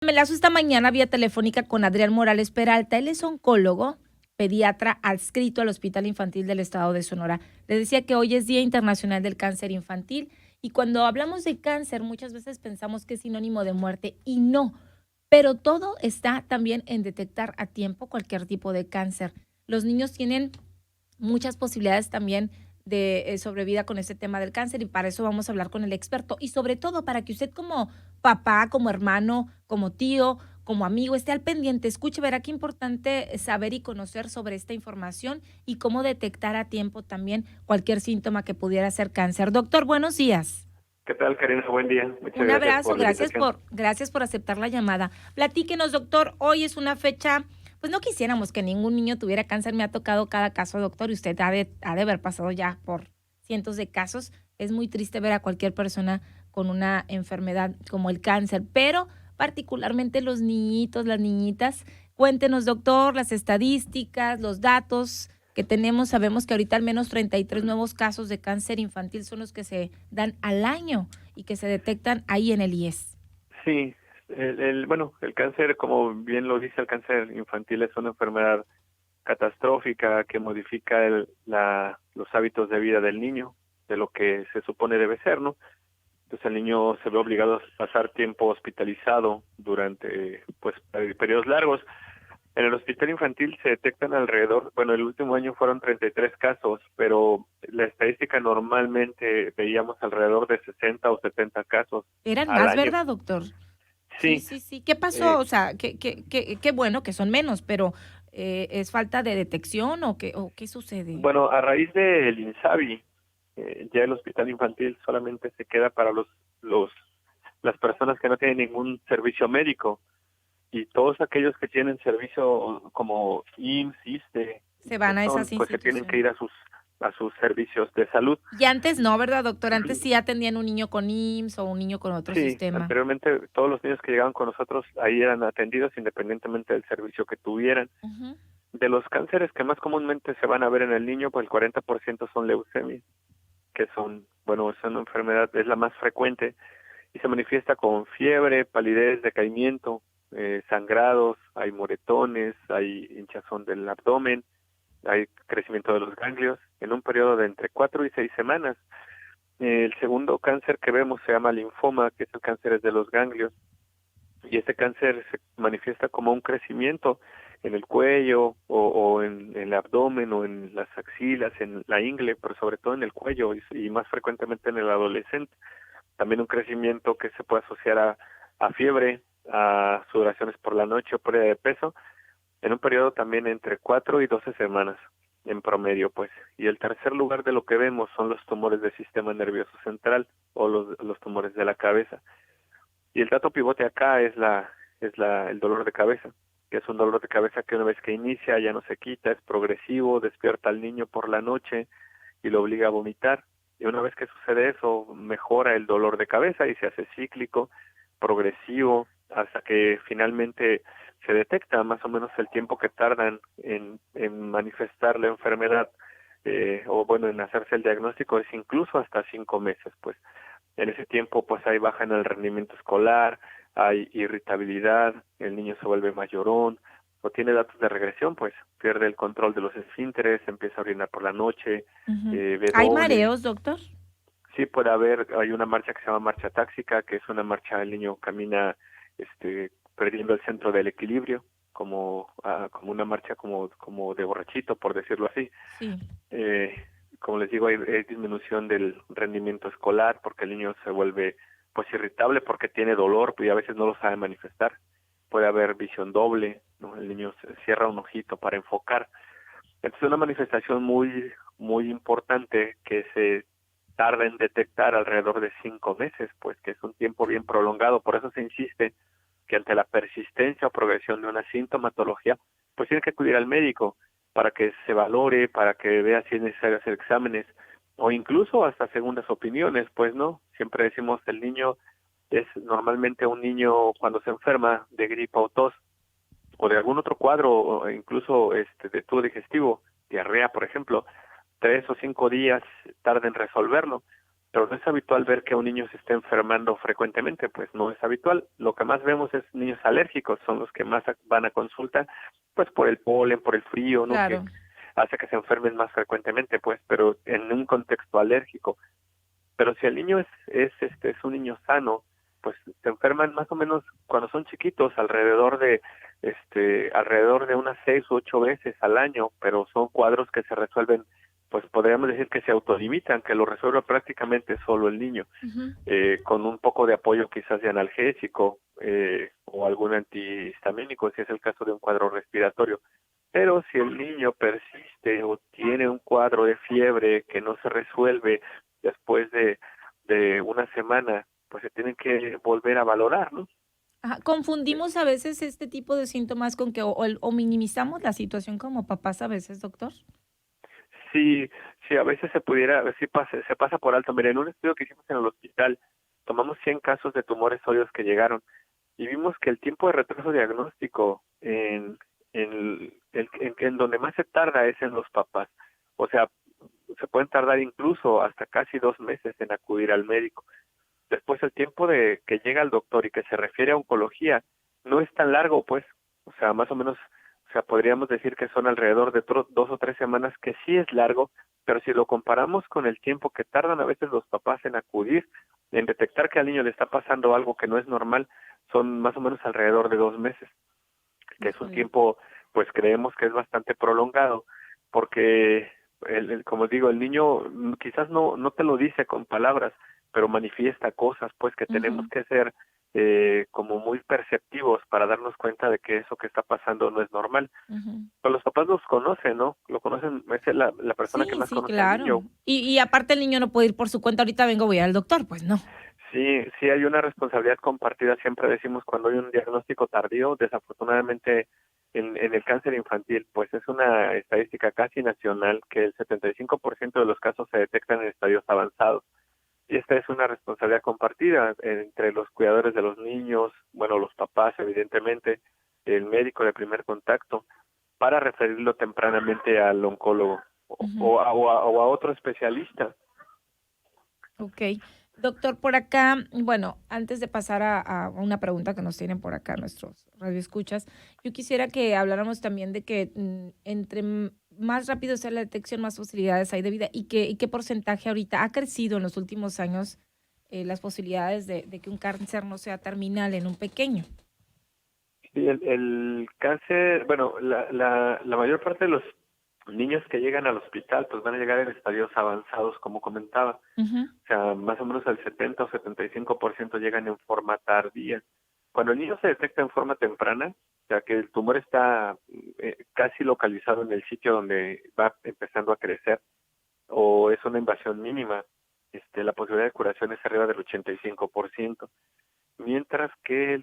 Me enlazo esta mañana vía telefónica con Adrián Morales Peralta. Él es oncólogo, pediatra adscrito al Hospital Infantil del Estado de Sonora. Le decía que hoy es Día Internacional del Cáncer Infantil y cuando hablamos de cáncer muchas veces pensamos que es sinónimo de muerte y no, pero todo está también en detectar a tiempo cualquier tipo de cáncer. Los niños tienen muchas posibilidades también de sobrevida con este tema del cáncer y para eso vamos a hablar con el experto y sobre todo para que usted como papá, como hermano, como tío, como amigo esté al pendiente, escuche, verá qué importante saber y conocer sobre esta información y cómo detectar a tiempo también cualquier síntoma que pudiera ser cáncer. Doctor, buenos días. ¿Qué tal, Karina? Buen día. Muchas Un gracias abrazo, por la invitación. gracias por aceptar la llamada. Platíquenos, doctor, hoy es una fecha, pues no quisiéramos que ningún niño tuviera cáncer, me ha tocado cada caso, doctor, y usted ha de haber pasado ya por cientos de casos. Es muy triste ver a cualquier persona con una enfermedad como el cáncer, pero particularmente los niñitos, las niñitas. Cuéntenos, doctor, las estadísticas, los datos que tenemos. Sabemos que ahorita al menos 33 nuevos casos de cáncer infantil son los que se dan al año y que se detectan ahí en el IES. Sí, bueno, el cáncer, como bien lo dice, el cáncer infantil es una enfermedad catastrófica que modifica los hábitos de vida del niño, de lo que se supone debe ser, ¿no? Entonces el niño se ve obligado a pasar tiempo hospitalizado durante, pues, periodos largos. En el hospital infantil se detectan alrededor, bueno, el último año fueron 33 casos, pero la estadística normalmente veíamos alrededor de 60 o 70 casos Eran al más, año. ¿verdad, doctor? Sí, Sí, sí, sí. ¿Qué pasó? eh, O sea, qué bueno que son menos, pero ¿es falta de detección o qué sucede? bueno, a raíz del INSABI, ya el hospital infantil solamente se queda para los, las personas que no tienen ningún servicio médico y todos aquellos que tienen servicio como IMSS, ISSSTE, Se que van a son, esas pues se tienen que instituciones. ir a sus servicios de salud. Y antes no, ¿verdad, doctor? Antes sí atendían un niño con IMSS o un niño con otro Sí, sistema. anteriormente todos los niños que llegaban con nosotros ahí eran atendidos independientemente del servicio que tuvieran. Ujú. De los cánceres que más comúnmente se van a ver en el niño, pues el 40% son leucemias, que son, bueno, es una enfermedad, es la más frecuente y se manifiesta con fiebre, palidez, decaimiento, sangrados, hay moretones, hay hinchazón del abdomen, hay crecimiento de los ganglios en un periodo de entre 4 y 6 semanas. El segundo cáncer que vemos se llama linfoma, que es el cáncer de los ganglios, y este cáncer se manifiesta como un crecimiento en el cuello o en el abdomen o en las axilas, en la ingle, pero sobre todo en el cuello y más frecuentemente en el adolescente. También un crecimiento que se puede asociar a fiebre, a sudoraciones por la noche o pérdida de peso, en un periodo también entre 4 y 12 semanas en promedio, pues. Y el tercer lugar de lo que vemos son los tumores del sistema nervioso central o los tumores de la cabeza. Y el dato pivote acá el dolor de cabeza, que es un dolor de cabeza que una vez que inicia ya no se quita, es progresivo, despierta al niño por la noche y lo obliga a vomitar. Y una vez que sucede eso, mejora el dolor de cabeza y se hace cíclico, progresivo, hasta que finalmente se detecta más o menos el tiempo que tardan en manifestar la enfermedad, o bueno, en hacerse el diagnóstico es incluso hasta 5 meses, pues. En ese tiempo, pues hay baja en el rendimiento escolar, hay irritabilidad, el niño se vuelve más llorón, o tiene datos de regresión, pues pierde el control de los esfínteres, empieza a orinar por la noche, Ujú. ve ¿Hay doble. mareos, doctor? Sí puede haber, hay una marcha que se llama marcha táxica, que es una marcha, el niño camina perdiendo el centro del equilibrio, como una marcha como de borrachito, por decirlo así. Sí. Eh, Como les digo, hay disminución del rendimiento escolar porque el niño se vuelve pues irritable porque tiene dolor y a veces no lo sabe manifestar. Puede haber visión doble, ¿no? El niño se cierra un ojito para enfocar. Entonces, una manifestación muy importante que se tarda en detectar alrededor de 5 meses, pues que es un tiempo bien prolongado. Por eso se insiste que ante la persistencia o progresión de una sintomatología, pues tiene que acudir al médico para que se valore, para que vea si es necesario hacer exámenes o incluso hasta segundas opiniones, pues no. Siempre decimos el niño es normalmente un niño cuando se enferma de gripa o tos o de algún otro cuadro, o incluso de tubo digestivo, diarrea, por ejemplo, 3 o 5 días tarda en resolverlo. pero no es habitual ver que un niño se esté enfermando frecuentemente, pues no es habitual. Lo que más vemos es niños alérgicos, son los que más van a consulta, pues por el polen, por el frío, ¿no? Que Claro. hace que se enfermen más frecuentemente, pues, pero en un contexto alérgico. Pero si el niño es un niño sano, pues se enferman más o menos cuando son chiquitos, alrededor de unas 6 u 8 veces al año, pero son cuadros que se resuelven, pues podríamos decir que se autolimitan, que lo resuelve prácticamente solo el niño, Ujú. con un poco de apoyo quizás de analgésico o algún antihistamínico, si es el caso de un cuadro respiratorio. Pero si el niño persiste o tiene un cuadro de fiebre que no se resuelve después de una semana, pues se tienen que volver a valorar, ¿no? Ajá, confundimos a veces este tipo de síntomas con que o minimizamos la situación como papás a veces, doctor. Sí, sí, a veces se pasa por alto. Mira, en un estudio que hicimos en el hospital, tomamos 100 casos de tumores sólidos que llegaron y vimos que el tiempo de retraso diagnóstico en donde más se tarda es en los papás. O sea, se pueden tardar incluso hasta casi 2 meses en acudir al médico. Después el tiempo de que llega al doctor y que se refiere a oncología no es tan largo, pues, o sea, más o menos, o sea, podríamos decir que son alrededor de 2 o 3 semanas, que sí es largo, pero si lo comparamos con el tiempo que tardan a veces los papás en acudir, en detectar que al niño le está pasando algo que no es normal, son más o menos alrededor de 2 meses, que es un Híjole. tiempo, pues creemos que es bastante prolongado, porque, como digo, el niño quizás no te lo dice con palabras, pero manifiesta cosas, pues que tenemos Ujú, que ser como muy perceptivos para darnos cuenta de que eso que está pasando no es normal. ujú. Pero los papás los conocen, ¿no? Lo conocen, es la persona que Sí, más sí, conoce al claro. niño. Y aparte el niño no puede ir por su cuenta, ahorita vengo, voy al doctor, pues no. Sí, sí hay una responsabilidad compartida, siempre decimos cuando hay un diagnóstico tardío, desafortunadamente en el cáncer infantil, pues es una estadística casi nacional que el 75% de los casos se detectan en estadios avanzados. Y esta es una responsabilidad compartida entre los cuidadores de los niños, bueno, los papás evidentemente, el médico de primer contacto, para referirlo tempranamente al oncólogo Ujú. o a otro especialista. Okey. Doctor, por acá, bueno, antes de pasar a una pregunta que nos tienen por acá nuestros radioescuchas, yo quisiera que habláramos también de que, entre más rápido sea la detección, más posibilidades hay de vida, y qué porcentaje ahorita ha crecido en los últimos años, las posibilidades de que un cáncer no sea terminal en un pequeño. Sí, el cáncer, bueno, la mayor parte de los niños que llegan al hospital pues van a llegar en estadios avanzados, como comentaba. Ujú, O sea, más o menos el 70 o 75% llegan en forma tardía. Cuando el niño se detecta en forma temprana, o sea, que el tumor está casi localizado en el sitio donde va empezando a crecer, o es una invasión mínima, la posibilidad de curación es arriba del 85%. Mientras que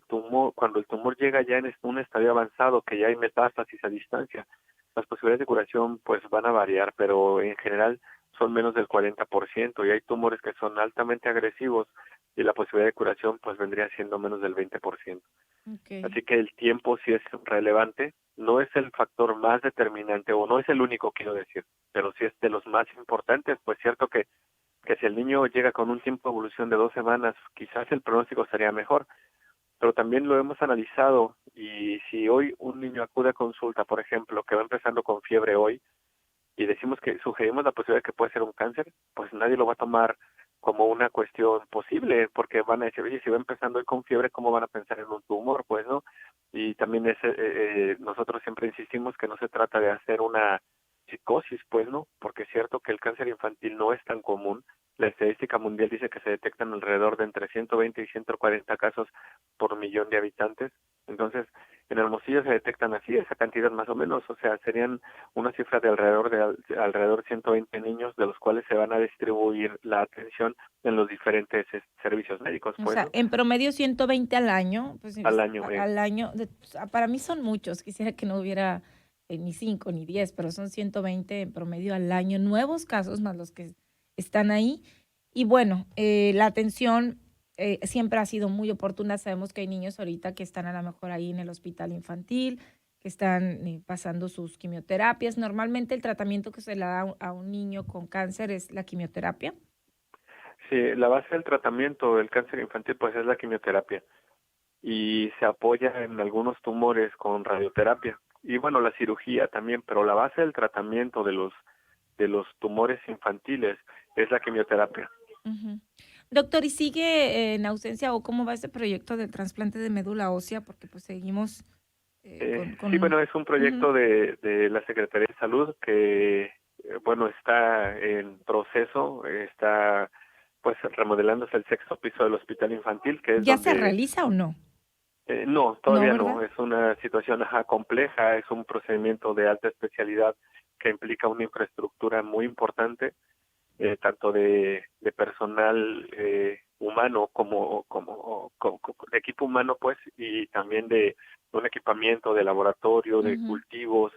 cuando el tumor llega ya en un estadio avanzado, que ya hay metástasis a distancia, las posibilidades de curación pues van a variar, pero en general son menos del 40% y hay tumores que son altamente agresivos y la posibilidad de curación pues vendría siendo menos del 20%. okey. Así que el tiempo sí es relevante, no es el factor más determinante o no es el único, quiero decir, pero sí es de los más importantes, pues cierto que si el niño llega con un tiempo de evolución de 2 semanas, quizás el pronóstico sería mejor, pero también lo hemos analizado y si hoy un niño acude a consulta, por ejemplo, que va empezando con fiebre hoy y decimos que sugerimos la posibilidad de que puede ser un cáncer, pues nadie lo va a tomar como una cuestión posible, porque van a decir, oye, si va empezando hoy con fiebre, ¿cómo van a pensar en un tumor? Pues no. Y también nosotros siempre insistimos que no se trata de hacer una psicosis, pues no, porque es cierto que el cáncer infantil no es tan común. La estadística mundial dice que se detectan alrededor de entre 120 y 140 casos por millón de habitantes. Entonces, en Hermosillo se detectan así, esa cantidad más o menos, o sea, serían una cifra de alrededor de 120 niños, de los cuales se van a distribuir la atención en los diferentes servicios médicos, O pues, sea, ¿no? en promedio 120 al año, pues, Al año. al año, para mí son muchos, quisiera que no hubiera, ni 5 ni 10, pero son 120 en promedio al año, nuevos casos más los que están ahí. Y bueno, la atención, siempre ha sido muy oportuna. Sabemos que hay niños ahorita que están a lo mejor ahí en el hospital infantil, que están, pasando sus quimioterapias. Normalmente el tratamiento que se le da a un niño con cáncer es la quimioterapia. Sí, la base del tratamiento del cáncer infantil pues es la quimioterapia y se apoya en algunos tumores con radioterapia y bueno, la cirugía también, pero la base del tratamiento de los tumores infantiles es la quimioterapia. Ujú. Doctor, ¿y sigue en ausencia o cómo va este proyecto del trasplante de médula ósea? Porque pues seguimos Sí, con... bueno, es un Ujú. proyecto de la Secretaría de Salud que, bueno, está en proceso, está pues remodelándose el sexto piso del hospital infantil, que es ¿Ya se donde, realiza o no? no, No, todavía ¿verdad? no, es una situación compleja, es un procedimiento de alta especialidad que implica una infraestructura muy importante, tanto de personal humano como de equipo humano, pues, y también de un equipamiento de laboratorio, de Ujú. cultivos,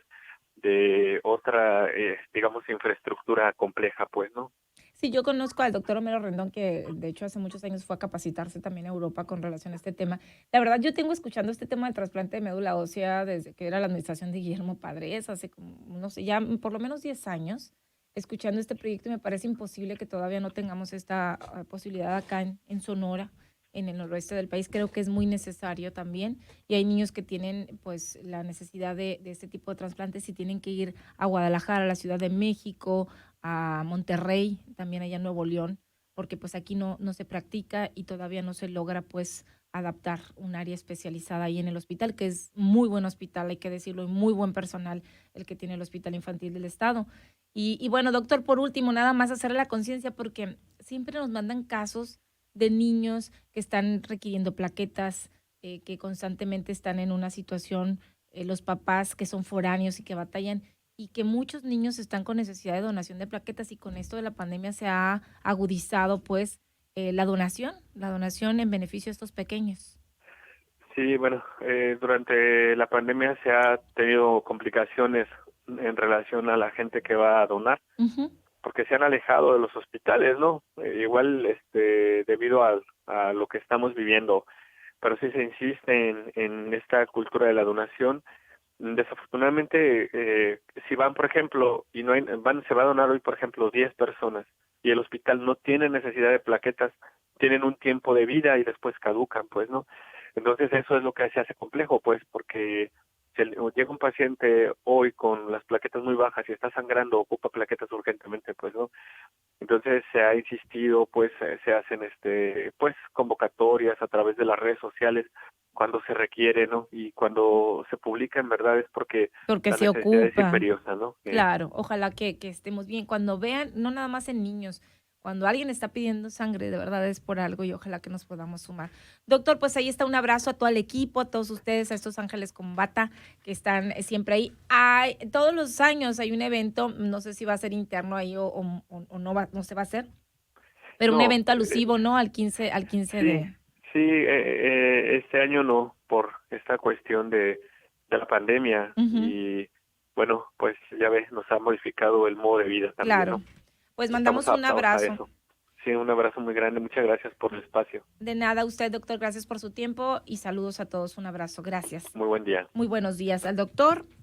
de otra, digamos, infraestructura compleja, pues, ¿no? Sí, yo conozco al doctor Homero Rendón, que de hecho hace muchos años fue a capacitarse también a Europa con relación a este tema. La verdad, yo tengo escuchando este tema del trasplante de médula ósea desde que era la administración de Guillermo Padres, hace como, no sé, ya por lo menos 10 años, escuchando este proyecto y me parece imposible que todavía no tengamos esta posibilidad acá en Sonora, en el noroeste del país. Creo que es muy necesario también y hay niños que tienen pues la necesidad de este tipo de trasplantes y tienen que ir a Guadalajara, a la Ciudad de México, a Monterrey, también allá en Nuevo León, porque pues aquí no se practica y todavía no se logra pues adaptar un área especializada ahí en el hospital, que es muy buen hospital, hay que decirlo, y muy buen personal el que tiene el Hospital Infantil del Estado. Y bueno, doctor, por último, nada más hacerle la conciencia, porque siempre nos mandan casos de niños que están requiriendo plaquetas, que constantemente están en una situación, los papás que son foráneos y que batallan y que muchos niños están con necesidad de donación de plaquetas y con esto de la pandemia se ha agudizado pues la donación en beneficio de estos pequeños. Sí, bueno, durante la pandemia se ha tenido complicaciones en relación a la gente que va a donar, Ujú. porque se han alejado de los hospitales, ¿no? Igual, debido a lo que estamos viviendo, pero sí se insiste en esta cultura de la donación. Desafortunadamente, si van, por ejemplo, y no hay, se va a donar hoy, por ejemplo, 10 personas y el hospital no tiene necesidad de plaquetas, tienen un tiempo de vida y después caducan, pues, ¿no? Entonces eso es lo que se hace complejo, pues, porque si llega un paciente hoy con las plaquetas muy bajas y está sangrando, ocupa plaquetas urgentemente, pues, ¿no? Entonces se ha insistido, pues se hacen pues convocatorias a través de las redes sociales cuando se requiere, ¿no? Y cuando se publica en verdad es porque Porque la se necesidad es ocupa. imperiosa, ¿no? Claro, ojalá que estemos bien. Cuando vean, no nada más en niños, cuando alguien está pidiendo sangre, de verdad es por algo y ojalá que nos podamos sumar. Doctor, pues ahí está un abrazo a todo el equipo, a todos ustedes, a estos ángeles con bata que están siempre ahí. Hay, todos los años hay un evento, no sé si va a ser interno ahí o no, no se va a hacer, pero un No, evento alusivo, ¿no? Al 15 sí, de... sí, este año no, por esta cuestión de la pandemia Ujú, y bueno, pues ya ves, nos ha modificado el modo de vida también, claro. ¿no? Pues Estamos mandamos un adaptados a abrazo. eso. Sí, un abrazo muy grande, muchas gracias por el espacio. De nada, usted, doctor, gracias por su tiempo y saludos a todos. Un abrazo. Gracias. Muy buen día. Muy buenos días al doctor.